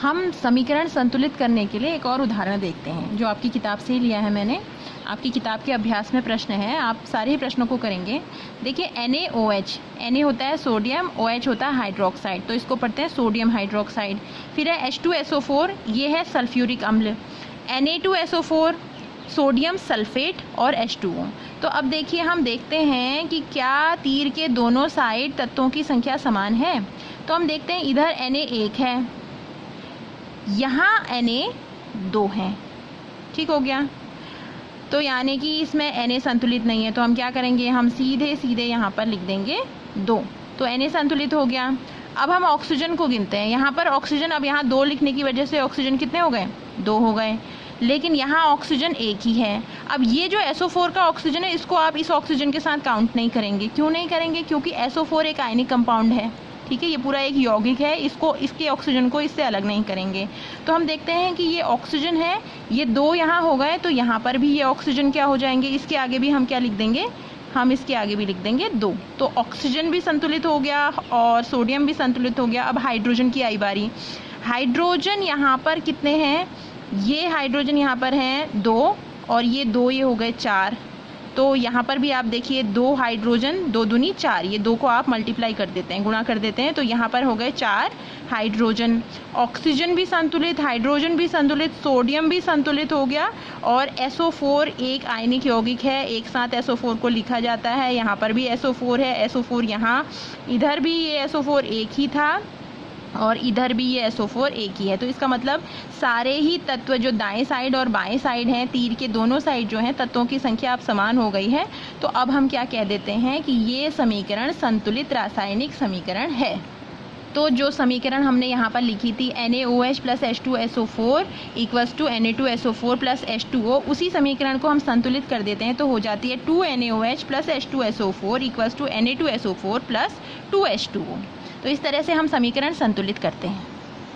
हम समीकरण संतुलित करने के लिए एक और उदाहरण देखते हैं जो आपकी किताब से ही लिया है मैंने। आपकी किताब के अभ्यास में प्रश्न है, आप सारे ही प्रश्नों को करेंगे। देखिए NaOH, Na होता है सोडियम, OH होता है हाइड्रोक्साइड, तो इसको पढ़ते हैं सोडियम हाइड्रोक्साइड। फिर है H2SO4, ये है सल्फ्यूरिक अम्ल। Na2SO4 सोडियम सल्फेट और H2O। तो अब देखिए हम देखते हैं कि क्या तीर के दोनों साइड तत्वों की संख्या समान है। तो हम देखते हैं इधर Na 1 है, यहाँ Na 2 है, ठीक हो गया। तो यानी कि इसमें Na संतुलित नहीं है, तो हम क्या करेंगे, हम सीधे सीधे यहाँ पर लिख देंगे 2, तो Na संतुलित हो गया। अब हम ऑक्सीजन को गिनते हैं। यहाँ पर ऑक्सीजन, अब यहाँ 2 लिखने की वजह से ऑक्सीजन कितने हो गए, 2 हो गए, लेकिन यहाँ ऑक्सीजन एक ही है। अब ये जो SO4 का ऑक्सीजन है, इसको आप इस ऑक्सीजन के साथ काउंट नहीं करेंगे। क्यों नहीं करेंगे, क्योंकि SO4 एक आयनिक कंपाउंड है, ठीक है, ये पूरा एक यौगिक है, इसके ऑक्सीजन को इससे अलग नहीं करेंगे। तो हम देखते हैं कि ये ऑक्सीजन है, ये 2 यहाँ हो गए, तो यहाँ पर भी ये ऑक्सीजन क्या हो जाएंगे, इसके आगे भी हम क्या लिख देंगे, हम इसके आगे भी लिख देंगे 2। तो ऑक्सीजन भी संतुलित हो गया और सोडियम भी संतुलित हो गया। अब हाइड्रोजन की आई बारी। हाइड्रोजन यहाँ पर कितने हैं, ये हाइड्रोजन यहाँ पर हैं 2 और ये 2, ये हो गए 4। तो यहाँ पर भी आप देखिए 2 हाइड्रोजन, 2 दूनी 4, ये 2 को आप मल्टीप्लाई कर देते हैं, गुणा कर देते हैं, तो यहाँ पर हो गए 4 हाइड्रोजन। ऑक्सीजन भी संतुलित, हाइड्रोजन भी संतुलित, सोडियम भी संतुलित हो गया। और SO4 एक आयनिक यौगिक है, एक साथ SO4 को लिखा जाता है। यहाँ पर भी SO4 है, SO4 यहाँ, इधर भी ये SO4 एक ही था और इधर भी ये SO4 एक ही है। तो इसका मतलब सारे ही तत्व जो दाएं साइड और बाएं साइड हैं, तीर के दोनों साइड जो हैं, तत्वों की संख्या अब समान हो गई है। तो अब हम क्या कह देते हैं कि ये समीकरण संतुलित रासायनिक समीकरण है। तो जो समीकरण हमने यहाँ पर लिखी थी NaOH plus H2SO4 equals to Na2SO4 plus H2O, उसी समीकरण को हम संतुलित कर देते हैं, तो हो जाती है 2NaOH plus H2SO4 equals to Na2SO4 plus 2H2O। तो इस तरह से हम समीकरण संतुलित करते हैं।